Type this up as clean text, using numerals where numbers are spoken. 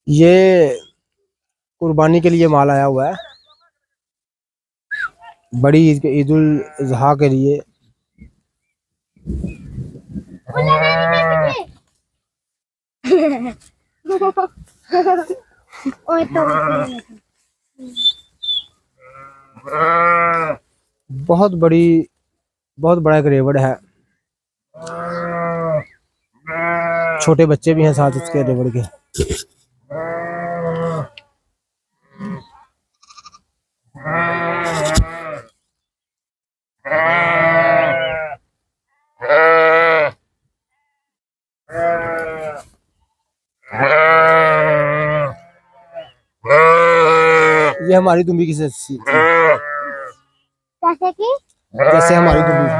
ये कुर्बानी के लिए माल आया हुआ है, बड़ी ईद के ईद उल अजहा के लिए। बहुत बड़ा एक रेवड़ है, छोटे बच्चे भी हैं साथ उसके रेवड़ के। ये हमारी दुम्बी की जैसे कैसे की हमारी दुम्बी।